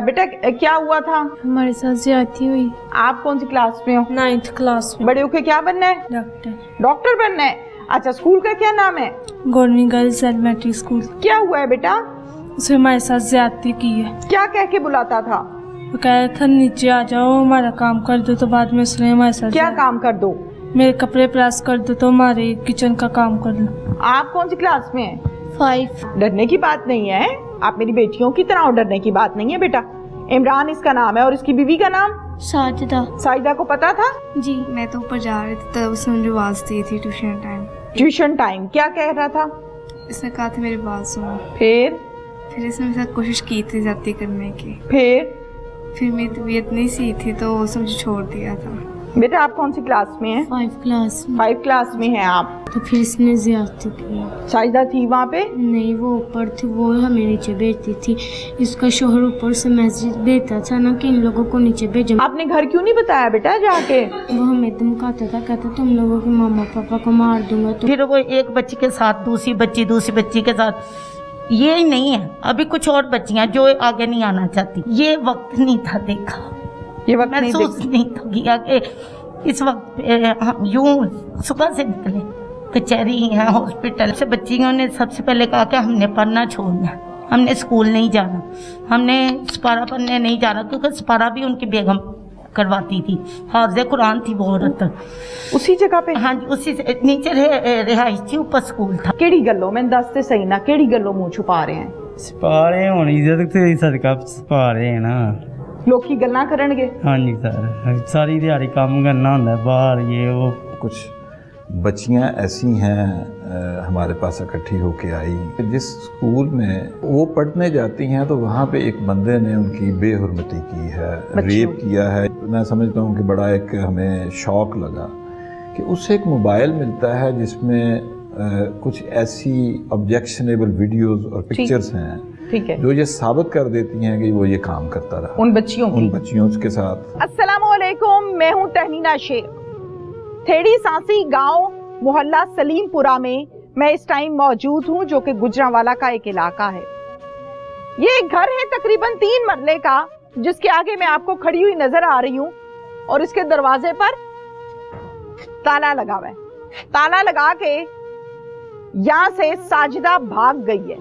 बेटा क्या हुआ था? हमारे साथ ज्यादती हुई। आप कौन सी क्लास में हो? 9th क्लास में। बड़े होके क्या बनना है? डॉक्टर। डॉक्टर बनना है? अच्छा, स्कूल का क्या नाम है? Government girls elementary school. क्या हुआ है बेटा? उसे हमारे साथ ज्यादती की है। क्या कह के बुलाता था? वो कह रहा था नीचे आ जाओ, हमारा काम कर दो, तो बाद में उसने हमारे साथ क्या काम कर दो? मेरे कपड़े प्रेस कर दो, तो हमारे किचन का काम कर लो। आप कौन सी क्लास में हैं? 5। डरने की बात नहीं है, आप मेरी बेटियों की तरह, डरने की बात नहीं है बेटा। इमरान इसका नाम है और इसकी बीवी का नाम? साजिदा। साजिदा को पता था? जी। मैं तो ऊपर जा रही थी तब उसने मुझे आवाज दी थी ट्यूशन टाइम। Tuition time? क्या कह रहा था? इसने कहा था मेरी बात सुनो। फिर इसने मेरे साथ कोशिश की थी ज्यादती करने की। फिर मेरी तबीयत नहीं सही थी तो उसने मुझे छोड़ दिया था। बेटा आप कौन सी क्लास में हैं? 5 क्लास में। 5 क्लास में हैं आप। तो फिर इसने ज्यादती की। साजिदा थी वहाँ पे? नहीं, वो ऊपर थी, वो हमें नीचे भेजती थी। इसका शोहर ऊपर से मैसेज भेजता था ना कि इन लोगों को नीचे भेजो। आपने घर क्यों नहीं बताया बेटा जाके? वो हमें धमकाता था, कहता तुम लोगों के मामा पापा को मार दूंगा। तो फिर वो एक बच्ची के साथ दूसरी बच्ची के साथ, ये ही नहीं है, अभी कुछ और बच्चियां जो आगे नहीं आना चाहती। ये वक्त नहीं था देखा, ये वक्त महसूस नहीं था किया कि इस वक्त हम यूं सुबह से निकले कचहरी है हॉस्पिटल से। बच्चियों ने सबसे पहले कहा कि हमने पढ़ना छोड़ना, हमने स्कूल नहीं जाना, हमने सपारा पढ़ने नहीं जाना, क्योंकि सपारा भी उनकी बेगम करवाती थी, हाफ़िज़े कुरान थी वो औरत। उसी जगह पे? हाँ जी, उसी से नीचे रिहाइश थी, ऊपर स्कूल था। केड़ी गल्लों में दसते सही ना, केड़ी गल्लों मुंह छुपा रहे हैं? छुपा रहे होनी इज्जत ते सदका छुपा रहे हैं ना। लोग की गल्लां करनगे? हाँ जी सर, सारी दिहाड़ी काम करना होंदा है बाहर, ये वो। कुछ बच्चियां ऐसी हैं हमारे पास इकट्ठी होके आई। जिस स्कूल में वो पढ़ने जाती हैं तो वहाँ पे एक बंदे ने उनकी बेहुरमती की है, रेप किया है। मैं समझता हूँ कि बड़ा एक हमें शौक लगा कि उससे एक मोबाइल मिलता है जिसमें कुछ ऐसी ऑब्जेक्शनेबल वीडियोस और पिक्चर्स हैं, ठीक है, जो ये साबित कर देती हैं कि वो ये काम करता रहा उन बच्चियों के साथ। अस्सलामुअलैकुम, मैं हूँ तहनीना शेख। थेड़ी सांसी गांव मोहल्ला सलीमपुरा में मैं इस टाइम मौजूद हूँ, जो कि गुजरांवाला का एक इलाका है। ये एक घर है तकरीबन 3 मरले का, जिसके आगे मैं आपको खड़ी हुई नजर आ रही हूँ और इसके दरवाजे पर ताला लगा हुआ है। ताला लगा के यहाँ से साजिदा भाग गई है।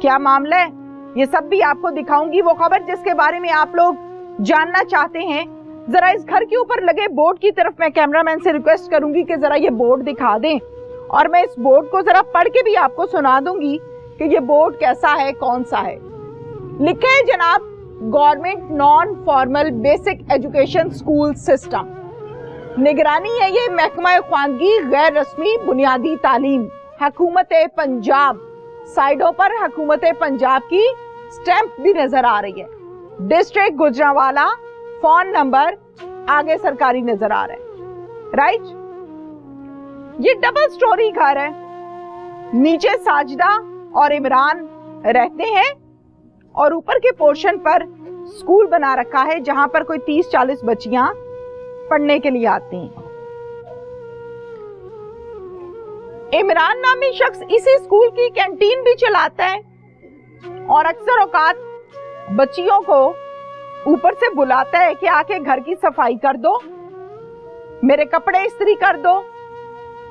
क्या मामला है ये सब भी आपको दिखाऊंगी। वो खबर जिसके बारे में आप लोग जानना चाहते हैं, जरा इस घर के ऊपर लगे बोर्ड की तरफ मैं कैमरामैन से रिक्वेस्ट करूंगी कि जरा ये बोर्ड दिखा दें, और मैं इस बोर्ड को जरा पढ़ के भी आपको सुना दूंगी कि ये बोर्ड कैसा है, कौन सा है। लिखे है जनाब, government non formal basic education school system. निगरानी है ये महकमा ख्वानगी गैर रस्मी बुनियादी तालीम, हुकूमत पंजाब। साइडों पर हुकूमत पंजाब की स्टैंप भी नजर आ रही है। डिस्ट्रिक्ट गुजरांवाला, फोन नंबर आगे सरकारी नजर आ रहा है, राइट। ये डबल स्टोरी घर है। नीचे साजिदा और इमरान रहते हैं और ऊपर के पोर्शन पर स्कूल बना रखा है, जहां पर कोई 30-40 बच्चियां पढ़ने के लिए आती हैं। इमरान नामी शख्स इसी स्कूल की कैंटीन भी चलाता है और अक्सर औकात बच्चियों को ऊपर से बुलाता है कि आके घर की सफाई कर दो, मेरे कपड़े इस्त्री कर दो,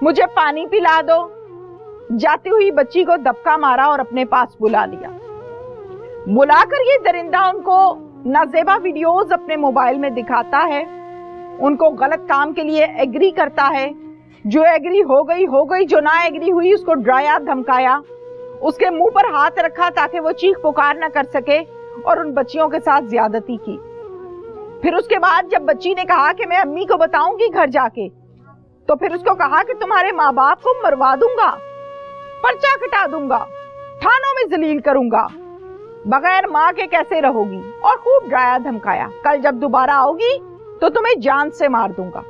मुझे पानी पिला दो। जाती हुई बच्ची को दबका मारा और अपने पास बुला लिया। बुलाकर ये दरिंदा उनको नाजेबा वीडियोस अपने मोबाइल में दिखाता है, उनको गलत काम के लिए एग्री करता है। जो एग्री हो गई, जो ना एग्री हुई उसको डराया धमकाया, उसके मुंह पर हाथ रखा ताकि वो चीख पुकार ना कर सके, और उन बच्चियों के साथ ज्यादती की। फिर उसके बाद जब बच्ची ने कहा कि मैं अम्मी को बताऊंगी घर जाके, तो फिर उसको कहा कि तुम्हारे माँ बाप को मरवा दूंगा, पर्चा कटा दूंगा, थानों में जलील करूंगा, बगैर माँ के कैसे रहोगी, और खूब डराया धमकाया। कल जब दोबारा आओगी तो तुम्हें जान से मार दूंगा।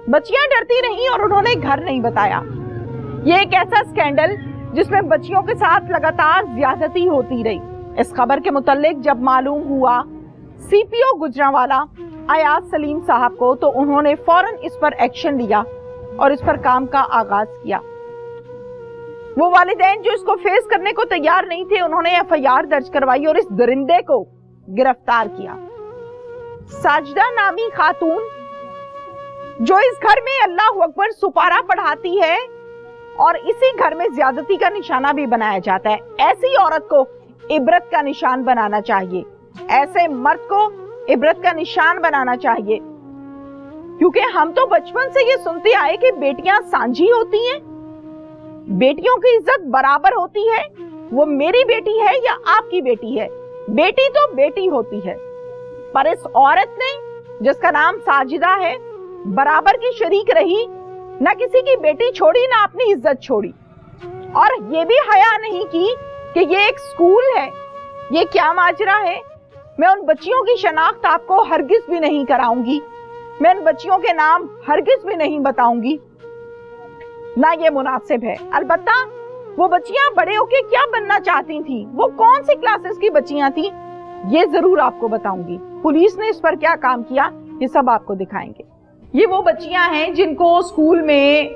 बच्चियां डरती रहीं और उन्होंने घर नहीं बताया। ये एक ऐसा स्कैंडल जिसमें बच्चियों के साथ लगातार ज्यादती होती रही। इस खबर के मुतालिक जब मालूम हुआ सीपीओ गुजरांवाला अयाज सलीम साहब को, तो उन्होंने फौरन इस पर एक्शन लिया और इस पर काम का आगाज किया। वो वालिदैन जो इसको फेस करने को तैयार नहीं थे, उन्होंने एफआईआर दर्ज करवाई और इस दरिंदे को गिरफ्तार किया। साजिदा नामी खातून जो इस घर में अल्लाह अकबर सुपारा पढ़ाती है और इसी घर में ज्यादती का निशाना भी बनाया जाता है, ऐसी औरत को इबरत का निशान बनाना चाहिए, ऐसे मर्द को इबरत का निशान बनाना चाहिए। क्योंकि हम तो बचपन से ये सुनते आए कि बेटियां सांझी होती हैं, बेटियों की इज्जत बराबर होती है, वो मेरी बेटी है या आपकी बेटी है, बेटी तो बेटी होती है। पर इस औरत ने जिसका नाम साजिदा है बराबर की शरीक रही, ना किसी की बेटी छोड़ी ना अपनी इज्जत छोड़ी, और ये भी हया नहीं की कि ये एक स्कूल है, ये क्या माजरा है। मैं उन बच्चियों की शनाख्त आपको हरगिज भी नहीं कराऊंगी, मैं उन बच्चियों के नाम हरगिज भी नहीं बताऊंगी, ना ये मुनासिब है। अलबत्ता वो बच्चियां बड़े होके क्या बनना चाहती थी, वो कौन सी क्लासेस की बच्चियां थी, ये जरूर आपको बताऊंगी। पुलिस ने इस पर क्या काम किया ये सब आपको दिखाएंगे। ये वो बच्चियां हैं जिनको स्कूल में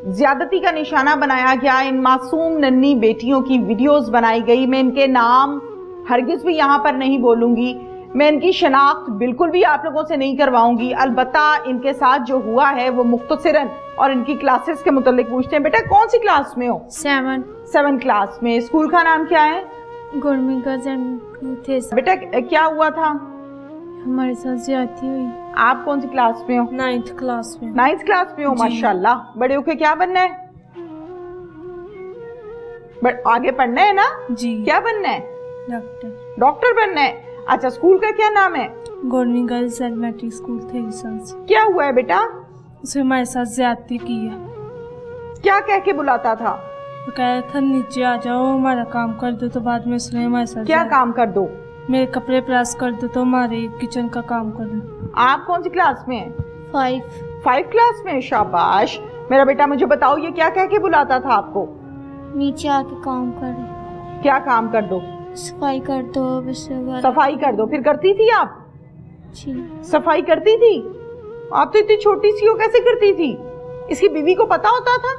ज्यादती का निशाना बनाया गया, इन मासूम नन्ही बेटियों की वीडियोस बनाई गई। मैं इनके नाम हरगिज भी यहाँ पर नहीं बोलूंगी, मैं इनकी शनाख्त बिल्कुल भी आप लोगों से नहीं करवाऊंगी। अलबत्ता इनके साथ जो हुआ है वो मुख्तसरन और इनकी क्लासेस के मुतालिक पूछते हैं। बेटा कौन सी क्लास में हो? 7 क्लास में। स्कूल का नाम क्या है? गवर्नमेंट गर्ल्स थे। बेटा क्या हुआ था? हमारे साथ ज्यादती हुई। आप कौन सी क्लास में हो? 9th क्लास में। 9th क्लास में हो, माशाल्लाह। बड़े होके क्या बनना है? आगे पढ़ना है ना जी। क्या बनना है? डॉक्टर। डॉक्टर बनना है। अच्छा, स्कूल का क्या नाम है? गवर्नमेंट गर्ल्स एलिमेंट्री स्कूल थे। क्या हुआ है बेटा? उसने हमारे साथ ज्यादती की है। क्या कह के बुलाता था? वो कह रहा था नीचे आ जाओ हमारा काम कर दो, तो बाद में उसने हमारे साथ क्या काम कर दो? मेरे कपड़े प्रेस कर दो, तो हमारे किचन का काम कर दो। आप कौन सी क्लास में हैं? 5 क्लास में। शाबाश। मेरा बेटा मुझे बताओ ये क्या कह के बुलाता था आपको? नीचे आके काम कर। क्या काम कर दो? सफाई कर दो। सफाई कर दो। फिर करती थी आप? जी। सफाई करती थी? आप तो इतनी छोटी सी हो, कैसे करती थी? इसकी बीवी को पता होता था?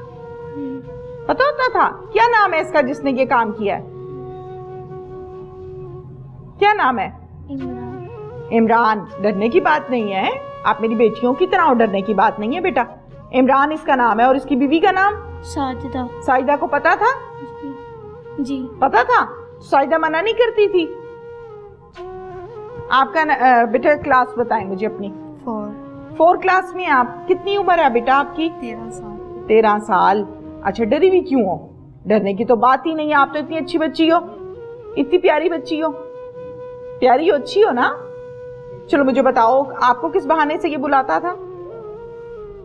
पता होता था? क्या नाम है इसका जिसने ये काम किया है? क्या नाम है? इमरान। डरने की बात नहीं है, आप मेरी बेटियों की तरह हो, डरने की बात नहीं है बेटा। इमरान इसका नाम है। और इसकी बीवी का नाम? साजिदा। साजिदा को पता था? जी। पता था? साजिदा मना नहीं करती थी? आपका बेटा क्लास बताएं मुझे अपनी। 4 क्लास में। आप कितनी उम्र है बेटा आपकी? 13 साल। अच्छा, डरी हुई क्यों हो? डरने की तो बात ही नहीं है, आप तो इतनी अच्छी बच्ची हो, इतनी प्यारी बच्ची हो। प्यारी हो, अच्छी हो ना? चलो मुझे बताओ आपको किस बहाने से ये बुलाता था?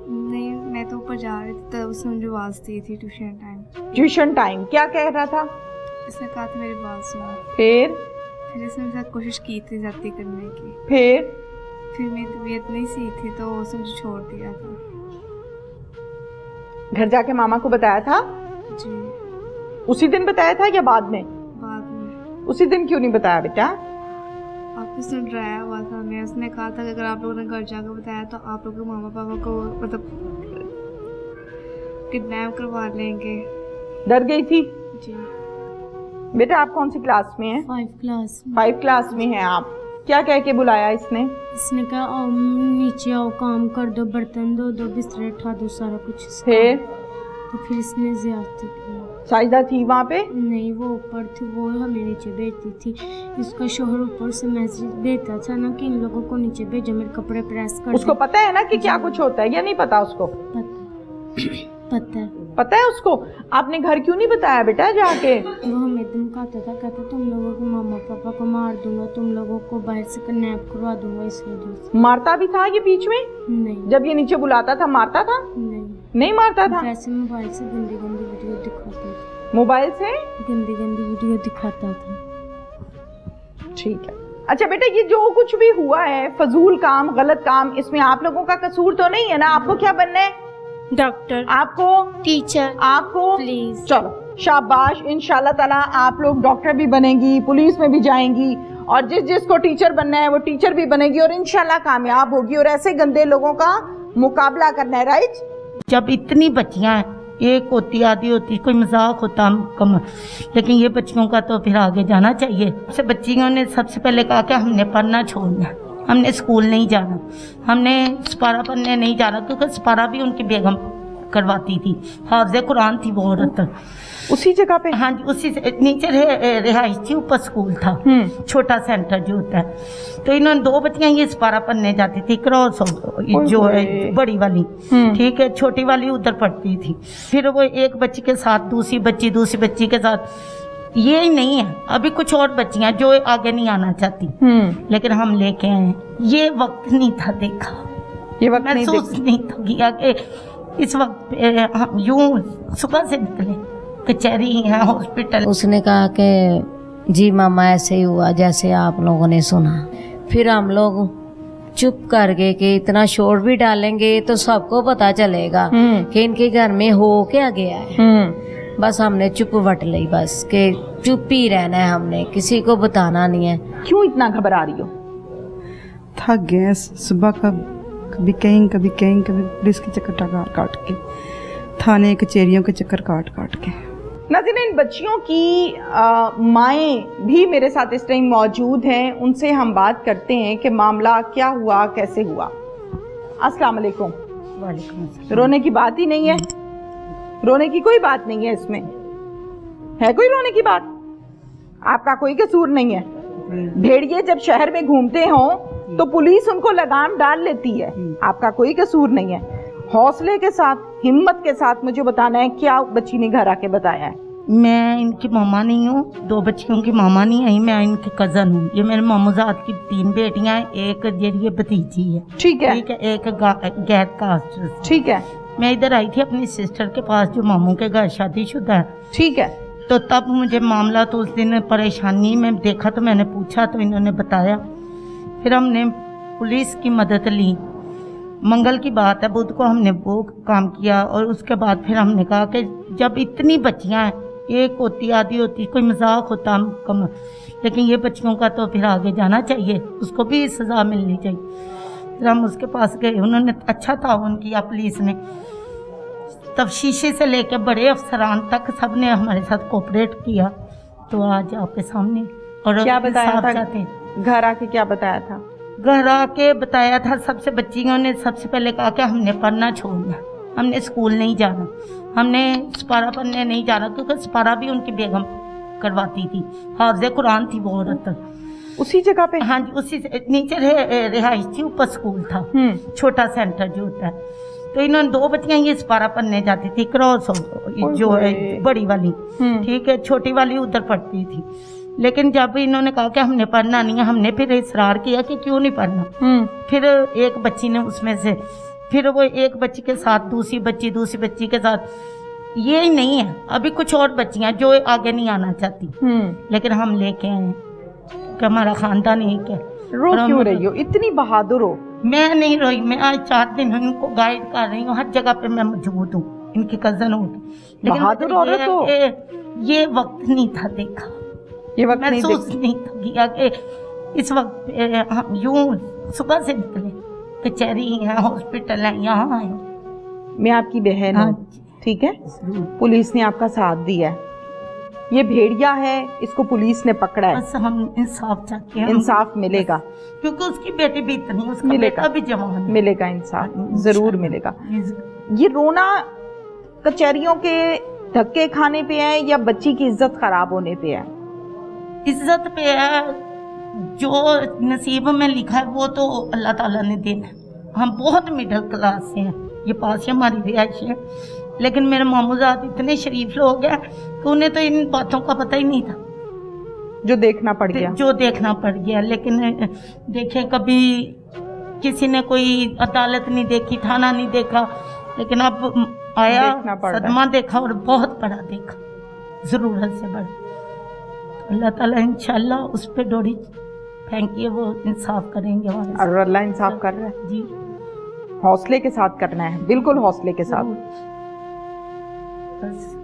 नहीं, मैं तो ऊपर जा रही थी तब उसने मुझे आवाज दी थी। Tuition time. क्या कह रहा था? इसने कहा था मेरी बात सुनो। फिर इसने मेरे साथ कोशिश की थी ज्यादती करने की। फिर मेरी तबीयत नहीं सही थी तो उसने मुझे छोड़ दिया था। घर जाके मामा को बताया था? जी। उसी दिन बताया था या बाद में? बाद में। उसी दिन क्यों नहीं बताया बेटा? आपने सुन डराया हुआ था हमें। उसने कहा था कि अगर आप लोगों ने घर जाकर बताया तो आप लोग मामा पापा को मतलब किडनैप करवा लेंगे। डर गई थी? जी। बेटा आप कौन सी क्लास में हैं? 5 क्लास में हैं आप। क्या कह के बुलाया इसने? इसने कहा आओ नीचे आओ, काम कर दो, बर्तन धो दो, बिस्तर उठा दो, सारा कुछ। फिर इसने ज्यादती की। साजिदा थी वहाँ पे? नहीं, वो ऊपर थी, वो हमें नीचे भेजती थी। इसका शोहर ऊपर से मैसेज भेजता था ना कि इन लोगों को नीचे भेजो, मेरे कपड़े प्रेस कर। उसको पता है ना कि क्या कुछ होता है या नहीं पता उसको? पता है उसको। आपने घर क्यों नहीं बताया बेटा जाके? वो हमें धमकाता था, कहता तुम लोगों के मामा पापा को मार दूंगा, तुम लोगों को बाहर से किडनैप करवा दूंगा, इस वजह से। मारता भी था ये बीच में? नहीं। जब ये नीचे बुलाता था मारता था? नहीं मारता था। वैसे मोबाइल से गंदी गंदी वीडियो दिखाता था। मोबाइल से गंदी गंदी वीडियो दिखाता था। ठीक है। अच्छा बेटा, ये जो कुछ भी हुआ है फजूल काम, गलत काम, इसमें आप लोगों का कसूर तो नहीं है ना? आपको क्या बनना है? डॉक्टर। आपको? टीचर। आपको? प्लीज। चलो शाबाश, इंशाल्लाह ताला आप लोग डॉक्टर भी बनेंगी, पुलिस में भी जाएंगी, और जिसको टीचर बनना है वो टीचर भी बनेगी और इंशाल्लाह कामयाब होगी और ऐसे गंदे लोगों का मुकाबला करना है। राइट? जब इतनी बच्चियां एक होती आधी होती, कोई मजाक होता कम, लेकिन ये बच्चियों का तो फिर आगे जाना चाहिए। से बच्चियों ने सबसे पहले कहा कि हमने पढ़ना छोड़ना, हमने स्कूल नहीं जाना, हमने सपारा पढ़ने नहीं जाना, क्योंकि सपारा भी उनकी बेगम करवाती थी, हाफ़िज़ कुरान थी वो औरत। उसी जगह पे? हाँ जी, उसी से नीचे रिहाइश थी, ऊपर स्कूल था, छोटा सेंटर जो होता है। तो इन्होंने 2 बच्चियां ये सपारा पढ़ने जाती थी, क्रॉस जो है बड़ी वाली, ठीक है, छोटी वाली उधर पढ़ती थी। फिर वो एक बच्ची के साथ दूसरी बच्ची के साथ, ये नहीं है, अभी कुछ और बच्चियां जो आगे नहीं आना चाहती, लेकिन हम लेके आए। ये वक्त नहीं था देखा, ये वक्त महसूस नहीं था किया कि इस वक्त हम यूं सुबह से निकले, कचहरी है, हॉस्पिटल। उसने कहा कि जी मामा ऐसे ही हुआ जैसे आप लोगों ने सुना। फिर हम लोग चुप कर गए कि इतना शोर भी डालेंगे तो सबको पता चलेगा कि इनके घर में हो क्या गया है। बस हमने चुप वट ली, बस कि चुप ही रहना है, हमने किसी को बताना नहीं है। क्यों इतना घबरा रही हो? थक गए सुबह का, कभी कहीं कभी पुलिस के चक्कर काट के, थाने कचहरियों के चक्कर काट के। नाज़रीन, इन बच्चियों की माएँ भी मेरे साथ इस टाइम मौजूद हैं, उनसे हम बात करते हैं कि मामला क्या हुआ, कैसे हुआ। अस्सलाम वालेकुम। वालेकुम। रोने की बात ही नहीं है, रोने की कोई बात नहीं है इसमें, है कोई रोने की बात? आपका कोई कसूर नहीं है। भेड़िए जब शहर में घूमते हों तो पुलिस उनको लगाम डाल लेती है, आपका कोई कसूर नहीं है। हौसले के साथ, हिम्मत के साथ मुझे बताना है क्या बच्ची ने घर आके बताया है। मैं इनकी मामा नहीं हूँ, 2 बच्चियों की मामा नहीं आई, मैं इनकी कज़न हूँ। ये मेरे मामूजात की 3 बेटियां हैं, एक ये भतीजी है, ठीक है, एक गैर कास्ट, ठीक है। मैं इधर आई थी अपनी सिस्टर के पास जो मामू के घर शादीशुदा है, ठीक है। तो तब मुझे मामला तो उस दिन परेशानी में देखा, तो मैंने पूछा तो इन्होंने बताया। फिर हमने पुलिस की मदद ली, मंगल की बात है, बुध को हमने वो काम किया, और उसके बाद फिर हमने कहा कि जब इतनी बच्चियां हैं, एक होती आधी होती, कोई मजाक होता कम, लेकिन ये बच्चियों का तो फिर आगे जाना चाहिए, उसको भी सज़ा मिलनी चाहिए। फिर हम उसके पास गए, उन्होंने अच्छा ताउन किया, पुलिस ने, तफ्तीशी से लेकर बड़े अफसरान तक सब ने हमारे साथ कोऑपरेट किया। तो आज आपके सामने। और क्या बताया था चाहते, घर आके क्या बताया था? घर आके बताया था, सबसे बच्चियों ने सबसे पहले कहा कि हमने पढ़ना छोड़ना, हमने स्कूल नहीं जाना, हमने सपारा पढ़ने नहीं जाना, क्योंकि सपारा भी उनकी बेगम करवाती थी, हाफ़िज़ कुरान थी वो औरत। उसी जगह पे? हाँ जी, उसी से नीचे रिहाइश थी, ऊपर स्कूल था, छोटा सेंटर जो होता है। तो इन्होंने 2 बच्चियां ये सपारा पढ़ने जाती थी, क्रॉस जो है बड़ी वाली, ठीक है, छोटी वाली उधर पढ़ती थी। लेकिन जब इन्होंने कहा कि हमने पढ़ना नहीं है, हमने फिर इसरार किया कि क्यों नहीं पढ़ना। फिर एक बच्ची ने उसमें से, फिर वो एक बच्ची के साथ दूसरी बच्ची के साथ, ये नहीं है, अभी कुछ और बच्चियां जो आगे नहीं आना चाहती, लेकिन हम लेके आए कि हमारा खानदान एक है। रो क्यों रही हो? इतनी बहादुर हो। मैं नहीं रोई, मैं आज 4 दिन इनको गाइड कर रही हूँ, हर जगह पे मैं मौजूद हूँ, इनकी कज़न हूँ। बहादुर औरत हो। ये वक्त नहीं था देखा, ये वक्त महसूस नहीं था किया कि इस वक्त हम यूं सुबह से निकले, कचहरी है, हॉस्पिटल है, यहाँ आए। मैं आपकी बहन हूँ, ठीक है, पुलिस ने आपका साथ दिया है, ये भेड़िया है, इसको पुलिस ने पकड़ा है, बस हम इंसाफ चाहते हैं, इंसाफ मिलेगा, क्योंकि उसकी बेटी भी इतनी, उसका मिलेगा, बेटा भी जवान है, मिलेगा इंसाफ, जरूर मिलेगा। ये रोना कचहरियों के धक्के खाने पे है या बच्ची की इज्जत खराब होने पे है? इज्जत पे है, जो नसीब में लिखा है वो तो अल्लाह ताला ने देना है। हम बहुत मिडिल क्लास से हैं, ये पास ही हमारी रिहाइश है, लेकिन मेरे मामूजात इतने शरीफ लोग हैं कि उन्हें तो इन बातों का पता ही नहीं था, जो देखना पड़ गया। लेकिन देखें, कभी किसी ने कोई अदालत नहीं देखी, थाना नहीं देखा, लेकिन अब आया सदमा देखा, और बहुत बड़ा देखा, ज़रूरत से बड़ा। अल्लाह ताला इंशाल्लाह उस पर डोरी फेंकिए, वो इंसाफ करेंगे हमारे साथ। और अल्लाह इंसाफ कर रहा है जी, हौसले के साथ करना है, बिल्कुल हौसले के साथ। बस।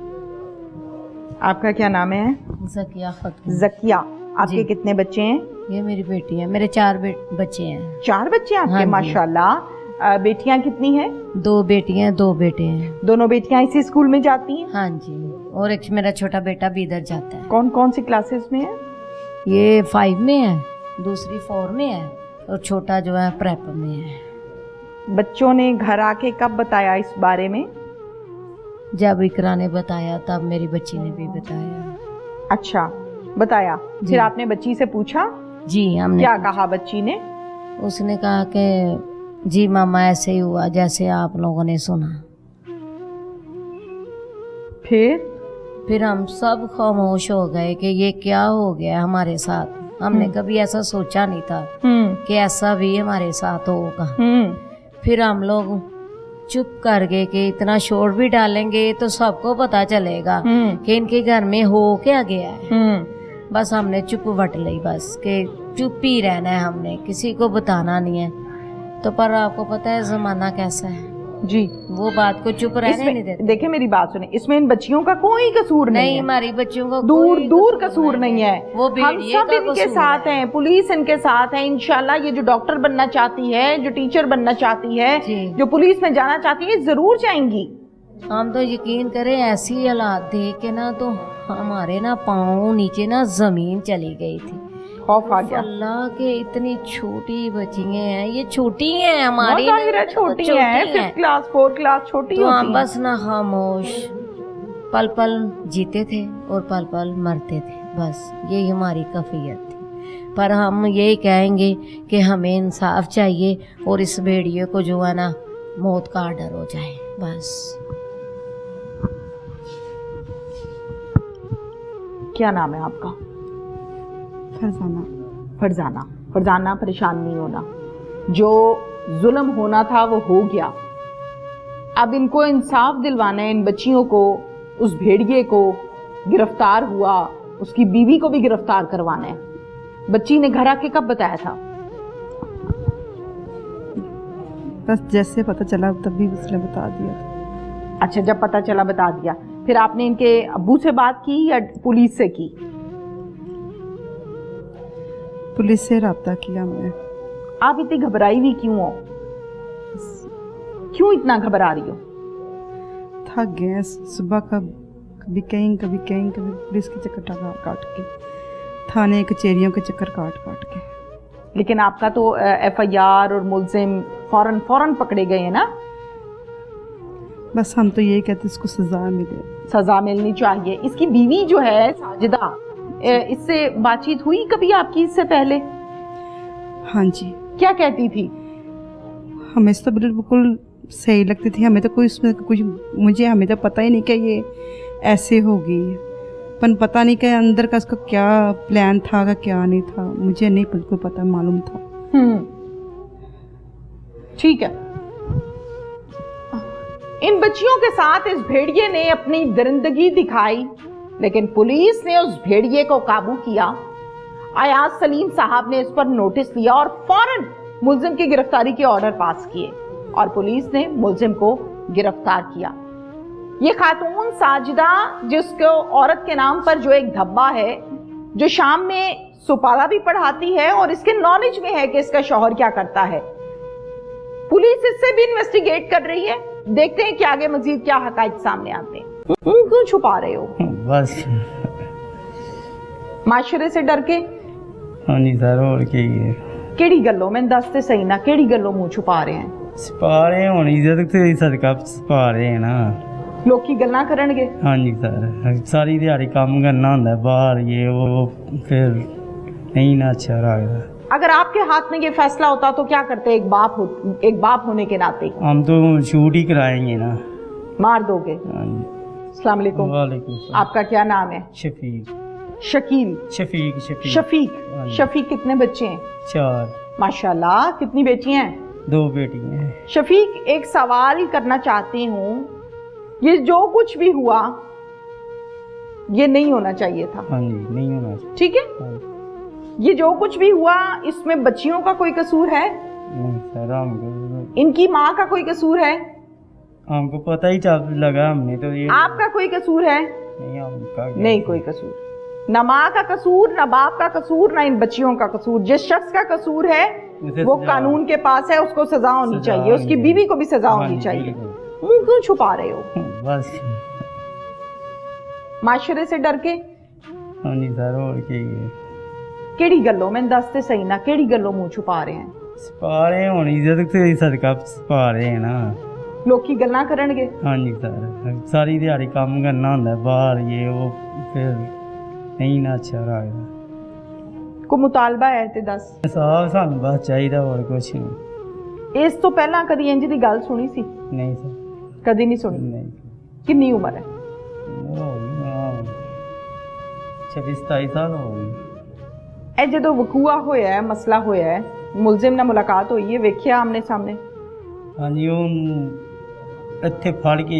आपका क्या नाम है? ज़किया खातून। ज़किया। आपके कितने बच्चे हैं? ये मेरी बेटी है, मेरे 4 बच्चे हैं। 4 बच्चे आपके? हाँ जी। माशाल्लाह। बेटियां कितनी हैं? 2 बेटियां 2 बेटे हैं। दोनों बेटियां इसी स्कूल में जाती हैं? हाँ जी, और एक मेरा छोटा बेटा भी इधर जाता है। कौन कौन सी क्लासेस में है? ये 5 में है, दूसरी 4 में है और छोटा जो है प्रेप में है। बच्चों ने घर आके कब बताया इस बारे में? जब इकरा ने बताया तब मेरी बच्ची ने भी बताया। अच्छा, बताया। फिर आपने बच्ची से पूछा? जी, हमने क्या कहा बच्ची ने? उसने कहा कि जी मामा ऐसे ही हुआ जैसे आप लोगों ने सुना। फिर हम सब खामोश हो गए कि ये क्या हो गया हमारे साथ। हमने कभी ऐसा सोचा नहीं था कि ऐसा भी हमारे साथ होगा। फिर हम लोग चुप कर गए कि इतना शोर भी डालेंगे तो सबको पता चलेगा कि इनके घर में हो क्या गया है। बस हमने चुप वट ली, बस कि चुप ही रहना है, हमने किसी को बताना नहीं है। तो पर आपको पता है जमाना कैसा है जी, वो बात को चुप रहने नहीं देते। देखिए मेरी बात सुने, इसमें इन बच्चियों का कोई कसूर नहीं है। हमारी बच्चियों का दूर कसूर नहीं है। वो हम सब इनके साथ हैं, पुलिस इनके साथ है। इंशाल्लाह ये जो डॉक्टर बनना चाहती है, जो टीचर बनना चाहती है, जो पुलिस में जाना चाहती है, जरूर जाएंगी। हम तो यकीन करें ऐसी हालात देख के ना तो हमारे ना पाँव नीचे ना जमीन चली गई थी। खौफ आ गया। अल्लाह के इतनी छोटी बच्चियां हैं, ये छोटी हैं हमारी, छोटी हैं, 5th क्लास 4th क्लास छोटी तो होती हम बस ना खामोश पल पल जीते थे और पल पल मरते थे, बस यही हमारी कैफियत थी। पर हम यही कहेंगे कि हमें इंसाफ चाहिए और इस भेड़िए को जो है ना मौत का डर हो जाए बस। क्या नाम है आपका? फरजाना। फरजाना, परेशान नहीं होना। जो जुल्म होना था वो हो गया। अब इनको इंसाफ दिलवाना है, इन बच्चियों को। उस भेड़िए को गिरफ्तार हुआ, उसकी बीवी को भी गिरफ्तार करवाना है। बच्ची ने घर आके कब बताया था? बस जैसे पता चला तभी उसने बता दिया। अच्छा, जब पता चला बता दिया। फिर आपने इनके अब्बू से बात की या पुलिस से की? पुलिस से राब्ता किया हमने। आप इतनी घबराई हुई क्यों हो? क्यों इतना घबरा रही हो? थक गए सुबह का, कभी कहीं कभी पुलिस के चक्कर काट के, थाने कचहरियों के चक्कर काट के। लेकिन आपका तो FIR और मुल्जिम फौरन पकड़े गए हैं ना? बस हम तो यही कहते इसको सजा मिले। सजा मिलनी चाहिए। इसकी बीवी जो है साजिदा, इससे बातचीत हुई कभी आपकी इससे पहले? हाँ जी। क्या कहती थी? हमें तो बिल्कुल सही लगती थी। हमें तो कोई उसमें कुछ हमें तो पता ही नहीं कि ये ऐसे होगी। पर पता नहीं कि अंदर का उसका क्या प्लान था का क्या नहीं था, मुझे नहीं बिल्कुल पता मालूम था। ठीक है। इन बच्चियों के साथ इस भेड़िए ने अपनी दरिंदगी दिखाई, लेकिन पुलिस ने उस भेड़िए को काबू किया। अयाज सलीम साहब ने इस पर नोटिस लिया और फौरन मुल्जिम की गिरफ्तारी के ऑर्डर पास किए और पुलिस ने मुल्जिम को गिरफ्तार किया। ये खातून साजिदा, जिसको औरत के नाम पर जो एक धब्बा है, जो शाम में सुपारा भी पढ़ाती है और इसके नॉलेज में है कि इसका शौहर क्या करता है। पुलिस इससे भी इन्वेस्टिगेट कर रही है। देखते हैं कि आगे मजीद क्या हकाइक सामने आते हैं। क्यों छुपा रहे हो? बस माशरे से डर के? हाँ जी सर, और केड़ी गल्लों में दसते सही ना, केड़ी गल्लों मुंह छुपा रहे हैं? छुपा रहे हैं, इज्जत से सदका छुपा रहे हैं ना। लोग की गल्लां करनगे। हाँ जी सर, सारी दिहाड़ी काम करना होंदा है बाहर, ये वो फिर नहीं ना अच्छा लगता। अगर आपके हाथ में ये फैसला होता तो क्या करते? एक बाप होने के नाते हम तो शूट ही कराएंगे ना। मार दोगे? हाँ जी। अस्सलाम वालेकुम। वालेकुम। आपका क्या नाम है? शफीक। शफीक कितने बच्चे हैं? 4। माशाल्लाह। कितनी बेटियां हैं? 2 बेटियां हैं। शफीक, एक सवाल करना चाहती हूँ, ये जो कुछ भी हुआ ये नहीं होना चाहिए था। हाँ जी, नहीं होना चाहिए। ठीक है। ये जो कुछ भी हुआ इसमें बच्चियों का कोई कसूर है? नहीं सर, हमको इनकी माँ का कोई कसूर है? हमको पता ही चल लगा, हमने तो ये। आपका कोई कसूर है? नहीं, हमका नहीं कोई कसूर। न माँ का कसूर, न बाप का कसूर, न इन बच्चियों का कसूर। जिस शख्स का कसूर है वो कानून के पास है, उसको सजा होनी चाहिए, उसकी बीवी को भी सजा होनी चाहिए। मुंह क्यों छुपा रहे हो? बस माशरे से डर के? हाँ जी सर, और केड़ी गल्लों मैं दस ते सही ना, केड़ी गल्लों मुंह छुपा रहे हैं? छुपा रहे होनी इज्जत से सदका छुपा रहे हैं ना, लोग की गल्लां करनगे। हाँ जी सर, सारी दिहाड़ी काम करना होंदा है बाहर, ये वो, फिर नहीं ना अच्छा लगदा। को मुतालबा है ते दस। साहब सानू बस चाहिदा, और कुछ नहीं। इस तो पहला कदी इंज दी गल सुनी सी? नहीं सर, कदी नहीं सुनी। नहीं। कितनी उम्र है? 26-27 साल हो गए। ए जदों वकूआ होया है, मसला होया है, मुलजिम नाल मुलाकात हुई है, वेखिया आमने सामने? हाँ जी, ਇੱਥੇ ਫੜ ਕੇ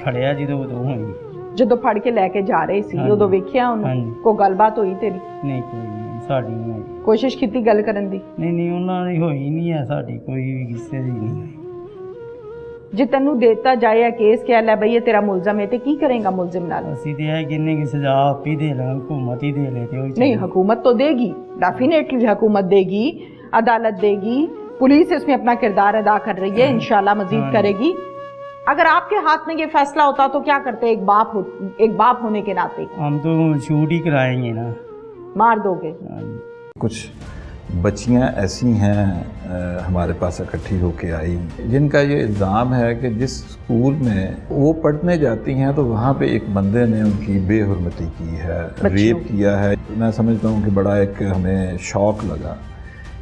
ਖੜਿਆ ਜਦੋਂ ਉਦੋਂ ਹੋਈ। ਜਦੋਂ ਫੜ ਕੇ ਲੈ ਕੇ ਜਾ ਰਹੇ ਸੀ ਉਦੋਂ ਵੇਖਿਆ ਉਹਨੂੰ? ਕੋਈ ਗੱਲਬਾਤ ਹੋਈ ਤੇਰੀ? ਨਹੀਂ, ਕੋਈ ਨਹੀਂ, ਸਾਡੀ ਨਹੀਂ ਹੋਈ। ਕੋਸ਼ਿਸ਼ ਕੀਤੀ ਗੱਲ ਕਰਨ ਦੀ? ਨਹੀਂ, ਉਹਨਾਂ ਦੀ ਹੋਈ ਨਹੀਂ ਹੈ, ਸਾਡੀ ਕੋਈ ਵੀ ਕਿਸੇ ਦੀ ਨਹੀਂ ਹੋਈ। ਜੇ ਤੈਨੂੰ ਦੇਤਾ ਜਾਏ ਕੇਸ ਕਿਹਾ ਲੈ ਬਈ ਇਹ ਤੇਰਾ ਮੁਲਜ਼ਮ ਹੈ ਤੇ ਕੀ ਕਰੇਗਾ ਮੁਲਜ਼ਮ ਨਾਲ? ਅਸੀਂ ਤੇ ਇਹ ਕਹਿੰਨੇ ਕਿ ਸਜ਼ਾ ਆਪ ਹੀ ਦੇ ਲਾਂ, ਹਕੂਮਤ ਹੀ ਦੇ ਲੈ ਤੇ ਉਹ नहीं, हुकूमत तो देगी, डेफिनेटली हुकूमत देगी, अदालत देगी, पुलिस इसमें अपना किरदार अदा कर रही है, इंशाल्लाह मजीद करेगी। अगर आपके हाथ में ये फैसला होता तो क्या करते? एक बाप होने के नाते हम तो शूट ही कराएंगे ना। मार दोगे? कुछ बच्चियां ऐसी हैं हमारे पास इकट्ठी होके आई, जिनका ये इल्ज़ाम है कि जिस स्कूल में वो पढ़ने जाती हैं तो वहाँ पे एक बंदे ने उनकी बेहुरमती की है, रेप किया है। मैं समझता हूँ कि बड़ा एक हमें शौक़ लगा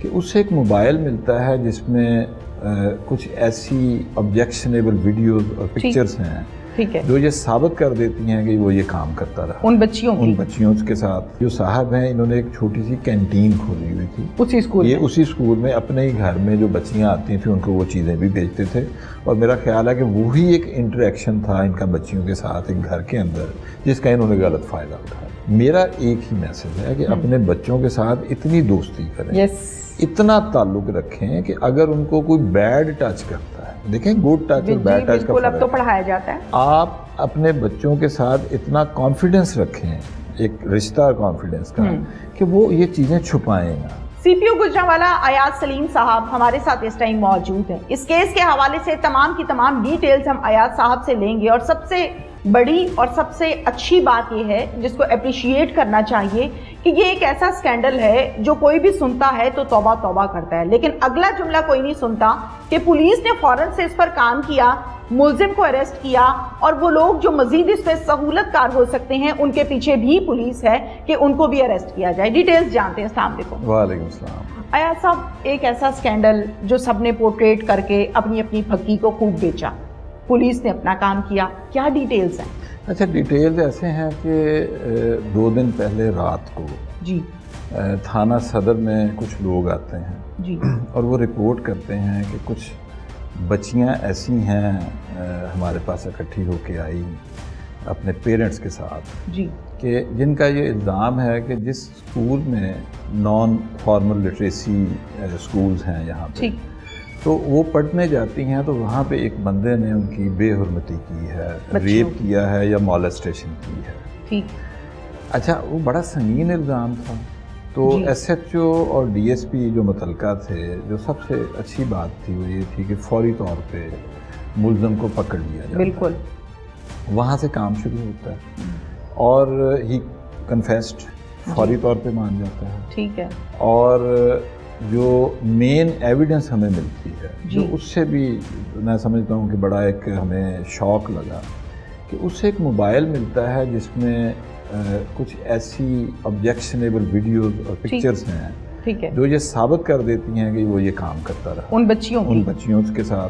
कि उससे एक मोबाइल मिलता है जिसमें कुछ ऐसी ऑब्जेक्शनेबल वीडियोस और पिक्चर्स हैं, ठीक है, जो ये साबित कर देती हैं कि वो ये काम करता रहा उन बच्चियों के साथ। जो साहब हैं, इन्होंने एक छोटी सी कैंटीन खोली हुई थी उसी स्कूल में। अपने ही घर में जो बच्चियां आती थी उनको वो चीज़ें भी बेचते थे, और मेरा ख्याल है कि वही एक इंटरेक्शन था इनका बच्चियों के साथ एक घर के अंदर, जिसका इन्होंने गलत फ़ायदा उठाया। मेरा एक ही मैसेज है कि अपने बच्चों के साथ इतनी दोस्ती करें, इतना ताल्लुक़ रखें कि अगर उनको कोई बैड टच करता है, देखें गुड टच और बैड टच का अब तो पढ़ाया जाता है, आप अपने बच्चों के साथ इतना कॉन्फिडेंस रखें, एक रिश्ता कॉन्फिडेंस का, कि वो ये चीज़ें छुपाएं ना। सीपीओ गुजरांवाला अयाज सलीम साहब हमारे साथ इस टाइम मौजूद हैं। इस केस के हवाले से तमाम की तमाम डिटेल्स हम अयाज साहब से लेंगे, और सबसे बड़ी और सबसे अच्छी बात यह है जिसको अप्रिशिएट करना चाहिए कि ये एक ऐसा स्कैंडल है जो कोई भी सुनता है तो तौबा तौबा करता है, लेकिन अगला जुमला कोई नहीं सुनता कि पुलिस ने फौरन से इस पर काम किया, मुलजिम को अरेस्ट किया, और वो लोग जो मजीद इस पर सहूलतकार हो सकते हैं उनके पीछे भी पुलिस है कि उनको भी अरेस्ट किया जाए। डिटेल्स जानते हैं। अस्सलाम वालेकुम। वालेकुम सलाम। अयाज साहब, एक ऐसा स्कैंडल जो सबने पोर्ट्रेट करके अपनी अपनी फक्की को खूब बेचा, पुलिस ने अपना काम किया, क्या डिटेल्स हैं? अच्छा, डिटेल्स ऐसे हैं कि 2 दिन पहले रात को जी थाना सदर में कुछ लोग आते हैं जी, और वो रिपोर्ट करते हैं कि कुछ बच्चियां ऐसी हैं हमारे पास इकट्ठी होके आई अपने पेरेंट्स के साथ जी, कि जिनका ये इल्ज़ाम है कि जिस स्कूल में नॉन फॉर्मल लिटरेसी स्कूल्स हैं यहाँ पे, तो वो पढ़ने जाती हैं तो वहाँ पे एक बंदे ने उनकी बेहुरमती की है, रेप किया है या मॉलेस्टेशन की है। ठीक। अच्छा, वो बड़ा संगीन इल्ज़ाम था, तो SHO और DSP जो मुतलका थे, जो सबसे अच्छी बात थी वो ये थी कि फौरी तौर पे मुलज़म को पकड़ लिया जाए। बिल्कुल। वहाँ से काम शुरू होता है और ही कन्फेस्ड, फौरी तौर पे मान जाता है। ठीक है। और जो मेन एविडेंस हमें मिलती है, जो उससे भी मैं समझता हूँ कि बड़ा एक हमें शौक़ लगा कि उससे एक मोबाइल मिलता है जिसमें कुछ ऐसी ऑब्जेक्शनेबल वीडियोस और पिक्चर्स हैं, ठीक है, जो ये साबित कर देती हैं कि वो ये काम करता रहा उन बच्चियों के साथ।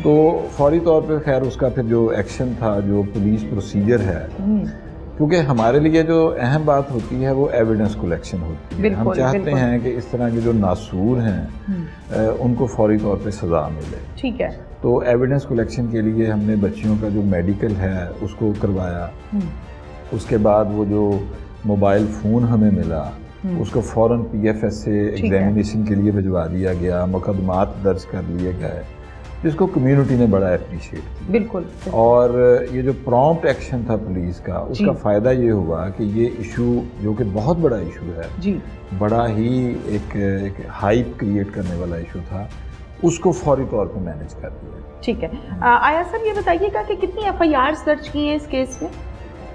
तो फौरी तौर पे खैर उसका फिर जो एक्शन था, जो पुलिस प्रोसीजर है, क्योंकि हमारे लिए जो अहम बात होती है वो एविडेंस कलेक्शन होती है। हम चाहते हैं कि इस तरह के जो नासूर हैं उनको फौरी तौर पे सज़ा मिले। ठीक है। तो एविडेंस कलेक्शन के लिए हमने बच्चियों का जो मेडिकल है उसको करवाया। उसके बाद वो जो मोबाइल फ़ोन हमें मिला उसको फ़ौरन PFS से एग्जामिनेशन के लिए भिजवा दिया गया, मुकदमात दर्ज कर लिए गए। جس کو کمیونٹی نے بڑا اپریشیٹ کیا. بالکل. اور یہ جو پرومپٹ ایکشن تھا پولیس کا, اس کا فائدہ یہ ہوا کہ یہ ایشو جو کہ بہت بڑا ایشو ہے, جی بڑا ہی ایک ہائپ کریٹ کرنے والا ایشو تھا, اس کو فوری طور پہ مینیج کر دیا. ٹھیک ہے. آیا صاحب یہ بتائیے گا کہ کتنی FIRs درج کی ہیں اس کیس میں؟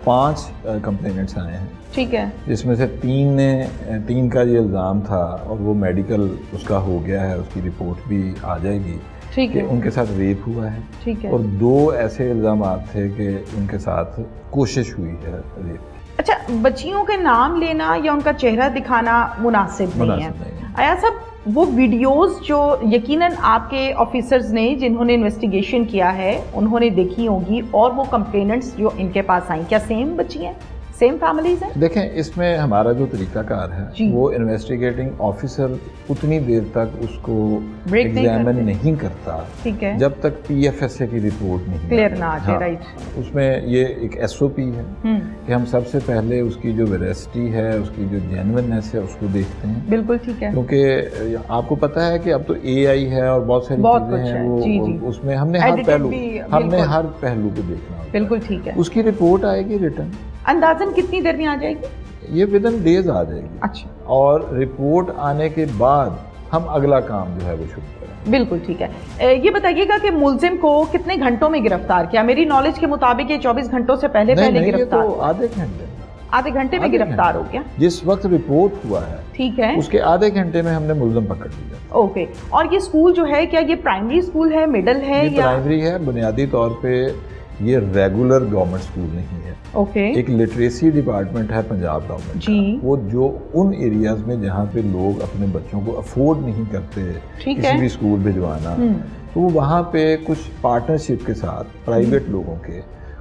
5 کمپلینٹس آئے ہیں. ٹھیک ہے. جس میں سے 3 کا یہ الزام تھا اور وہ میڈیکل اس کا ہو گیا ہے, اس کی رپورٹ بھی آ جائے گی ٹھیک کہ ہے ان کے ساتھ ریپ ہوا ہے. ٹھیک ہے. اور 2 ایسے الزامات تھے کہ ان کے ساتھ کوشش ہوئی ہے ریپ. اچھا, بچیوں کے نام لینا یا ان کا چہرہ دکھانا مناسب نہیں ہے. آیا صاحب وہ ویڈیوز جو یقیناً آپ کے آفیسرز نے جنہوں نے انویسٹیگیشن کیا ہے انہوں نے دیکھی ہوں گی, اور وہ کمپلیننٹس جو ان کے پاس آئیں, کیا سیم بچی ہیں, سیم فیملیز ہیں؟ دیکھیں, اس میں ہمارا جو طریقہ کار ہے وہ انویسٹیگیٹنگ آفیسر اتنی دیر تک اس کو ایگزامن نہیں کرتا ٹھیک ہے جب تک PFSA کی رپورٹ نہیں کلیئر نہ آ جائے. رائٹ. اس میں یہ ایک SOP ہے کہ ہم سب سے پہلے اس کی جو ویراسٹی ہے, اس کی جو جینونیس ہے, اس کو دیکھتے ہیں. بالکل ٹھیک ہے. کیونکہ آپ کو پتہ ہے کہ اب تو AI ہے اور بہت ساری چیزیں ہیں, وہ اس میں ہم نے ہر پہلو کو دیکھنا ہوتا ہے. بالکل ٹھیک ہے. اس کی رپورٹ آئے گی ریٹن, اندازاً کتنی دیر میں آ جائے گی؟ یہ ودن ڈیز آ جائے گی. اچھا. اور رپورٹ آنے کے بعد ہم اگلا کام جو ہے وہ شروع کریں. بالکل ٹھیک ہے. یہ بتائیے گا کہ ملزم کو کتنے گھنٹوں میں گرفتار کیا؟ میری نالج کے مطابق یہ 24 گھنٹوں سے پہلے گرفتار. آدھے گھنٹے میں گرفتار ہو گیا. جس وقت رپورٹ ہوا ہے ٹھیک ہے, اس کے آدھے گھنٹے میں ہم نے ملزم پکڑ لیا. اوکے. اور یہ اسکول جو ہے کیا یہ پرائمری اسکول ہے, مڈل ہے یا پرائمری ہے؟ بنیادی طور پہ یہ ریگولر گورنمنٹ اسکول نہیں ہے. اوکے. ایک لٹریسی ڈپارٹمنٹ ہے پنجاب گورنمنٹ کا, وہ جو ان ایریاز میں جہاں پہ لوگ اپنے بچوں کو افورڈ نہیں کرتے کسی بھی اسکول بھجوانا, تو وہ وہاں پہ کچھ پارٹنرشپ کے ساتھ پرائیویٹ لوگوں کے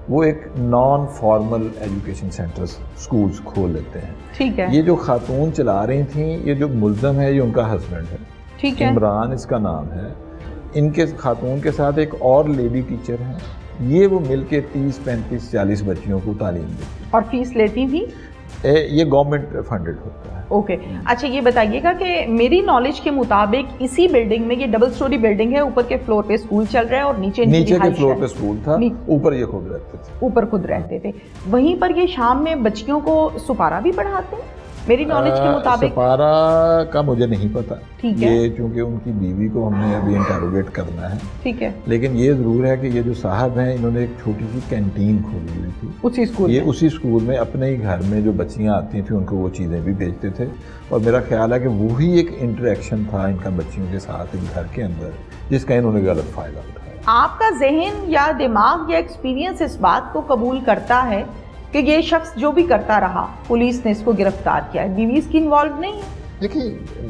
وہ ایک non formal education centres schools کھول لیتے ہیں. ٹھیک ہے. یہ جو خاتون چلا رہی تھیں, یہ جو ملزم ہے یہ ان کا ہسبینڈ ہے. ٹھیک ہے. عمران اس کا نام ہے. ان کے خاتون کے ساتھ ایک اور لیڈی ٹیچر ہیں, یہ وہ مل کے 30 35 40 بچیوں کو تعلیم دیتی. اور فیس لیتی بھی؟ یہ گورنمنٹ فنڈڈ ہوتا ہے. اوکے. اچھا یہ بتائیے گا کہ میری نالج کے مطابق اسی بلڈنگ میں, یہ ڈبل سٹوری بلڈنگ ہے, اوپر کے فلور پہ اسکول چل رہا ہے اور نیچے کے فلور پہ اسکول تھا, اوپر یہ خود رہتے تھے. اوپر خود رہتے تھے. وہیں پر یہ شام میں بچیوں کو سپارہ بھی پڑھاتے ہیں میری نالج کے مطابق؟ سپارہ کا مجھے نہیں پتا. ٹھیک ہے. یہ چونکہ ان کی بیوی کو ہم نے ابھی انٹروگیٹ کرنا ہے. ٹھیک ہے. لیکن یہ ضرور ہے کہ یہ جو صاحب ہیں انہوں نے ایک چھوٹی سی کینٹین کھولی ہوئی تھی اسی اسکول. یہ اسی اسکول میں اپنے ہی گھر میں جو بچیاں آتی تھیں ان کو وہ چیزیں بھی بیچتے تھے. اور میرا خیال ہے کہ وہی ایک انٹریکشن تھا ان کا بچیوں کے ساتھ ایک گھر کے اندر, جس کا انہوں نے غلط فائدہ اٹھایا. آپ کا ذہن یا دماغ یا ایکسپیرینس اس بات کو قبول کرتا ہے کہ یہ شخص جو بھی کرتا رہا پولیس نے اس کو گرفتار کیا ہے, بیوی اس کی انوالو نہیں ہے؟ دیکھیے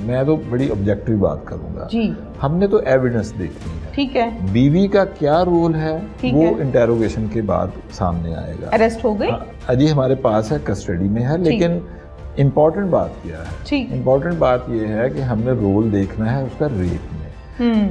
میں تو بڑی آبجیکٹیو بات کروں گا. جی. ہم نے تو ایویڈنس دیکھنی ہے. ٹھیک ہے. بیوی کا کیا رول ہے وہ انٹیروگیشن کے بعد سامنے آئے گا. اریسٹ ہو گئی؟ ابھی ہمارے پاس ہے, کسٹڈی میں ہے. لیکن امپورٹنٹ بات کیا ہے؟ امپورٹنٹ بات یہ ہے کہ ہم نے رول دیکھنا ہے اس کا ریپ میں.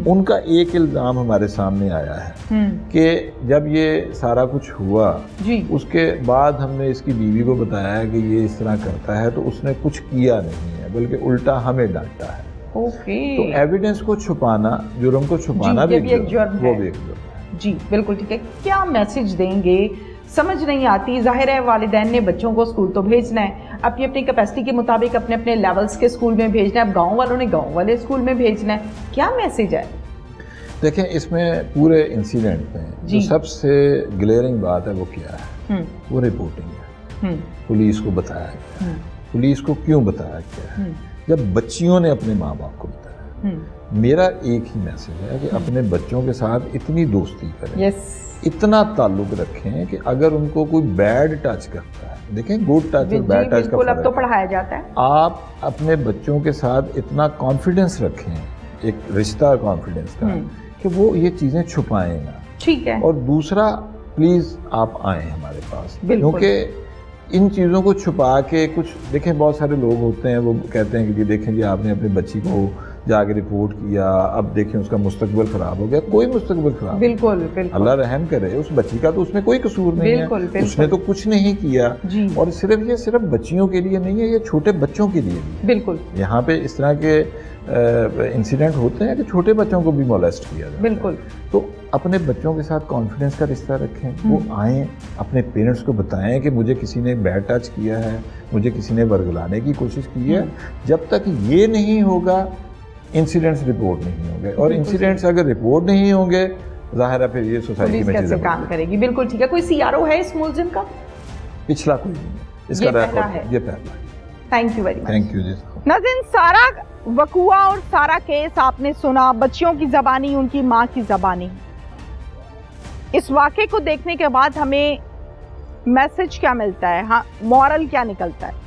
ان کا ایک الزام ہمارے سامنے آیا ہے کہ جب یہ سارا کچھ ہوا اس کے بعد ہم نے اس کی بیوی کو بتایا کہ یہ اس طرح کرتا ہے, تو اس نے کچھ کیا نہیں ہے بلکہ الٹا ہمیں ڈانٹا ہے. تو ایویڈنس کو چھپانا, جرم کو چھپانا بھی ایک جرم ہے. جی بالکل ٹھیک ہے. کیا میسج دیں گے؟ سمجھ نہیں آتی. ظاہر ہے والدین نے بچوں کو اسکول تو بھیجنا ہے, اپنی اپنی کیپیسٹی کے مطابق اپنے اپنے لیولز کے اسکول میں بھیجنا ہے. اب گاؤں والوں نے گاؤں والے اسکول میں بھیجنا ہے. کیا میسج ہے؟ دیکھیں اس میں پورے انسیڈنٹ میں جو سب سے گلیئرنگ بات ہے وہ کیا ہے, وہ رپورٹنگ ہے. پولیس کو بتایا گیا. پولیس کو کیوں بتایا گیا ہے؟ جب بچیوں نے اپنے ماں باپ کو بتایا. میرا ایک ہی میسج ہے کہ اپنے بچوں کے ساتھ اتنی دوستی کریں, اتنا تعلق رکھیں کہ اگر ان کو کوئی بیڈ ٹچ کرتا ہے, دیکھیں گڈ ٹچ اور بیڈ ٹچ کا فرق تو پڑھایا جاتا ہے. آپ اپنے بچوں کے ساتھ اتنا کانفیڈنس رکھیں, ایک رشتہ کانفیڈنس کا, کہ وہ یہ چیزیں چھپائیں نا. ٹھیک ہے. اور دوسرا پلیز آپ آئیں ہمارے پاس, کیونکہ ان چیزوں کو چھپا کے کچھ دیکھیں بہت سارے لوگ ہوتے ہیں وہ کہتے ہیں کہ دیکھیں جی آپ نے اپنی بچی کو جا کے رپورٹ کیا, اب دیکھیں اس کا مستقبل خراب ہو گیا. کوئی مستقبل خراب, بالکل اللہ رحم کرے, اس بچی کا تو اس میں کوئی قصور نہیں ہے, اس نے تو کچھ نہیں کیا. اور صرف بچیوں کے لیے نہیں ہے, یہ چھوٹے بچوں کے لیے بھی. بالکل یہاں پہ اس طرح کے انسیڈنٹ ہوتے ہیں کہ چھوٹے بچوں کو بھی مولیسٹ کیا جاتا ہے. بالکل. تو اپنے بچوں کے ساتھ کانفیڈنس کا رشتہ رکھیں, وہ آئیں, اپنے پیرنٹس کو بتائیں کہ مجھے کسی نے بیڈ ٹچ کیا ہے, مجھے کسی نے ورگلانے کی کوشش کی ہے. جب تک یہ نہیں ہوگا انسیڈنٹس رپورٹ نہیں ہوں گے, اور انسیڈنٹس اگر رپورٹ نہیں ہوں گے ظاہر ہے پھر یہ سوسائٹی میں کیسے کام کرے گی. بالکل ٹھیک ہے. کوئی CRO ہے اس ملزم کا؟ پچھلا کوئی نہیں, اس کا ریکارڈ یہ پہلا ہے. Thank you very much. Thank you جی. ناظرین, سارا وقوع اور سارا کیس آپ نے سنا, بچیوں کی زبانی, ان کی ماں کی زبانی. اس واقعے کو دیکھنے کے بعد ہمیں میسج کیا ملتا ہے, ہاں مورل کیا نکلتا ہے؟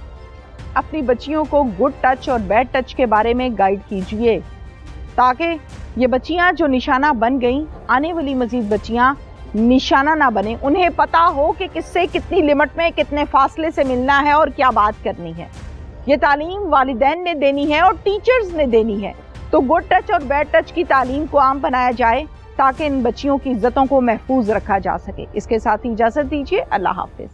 اپنی بچیوں کو گڈ ٹچ اور بیڈ ٹچ کے بارے میں گائیڈ کیجئے, تاکہ یہ بچیاں جو نشانہ بن گئیں, آنے والی مزید بچیاں نشانہ نہ بنیں. انہیں پتا ہو کہ کس سے کتنی لمٹ میں, کتنے فاصلے سے ملنا ہے اور کیا بات کرنی ہے. یہ تعلیم والدین نے دینی ہے اور ٹیچرز نے دینی ہے. تو گڈ ٹچ اور بیڈ ٹچ کی تعلیم کو عام بنایا جائے تاکہ ان بچیوں کی عزتوں کو محفوظ رکھا جا سکے. اس کے ساتھ ہی اجازت دیجیے. اللہ حافظ.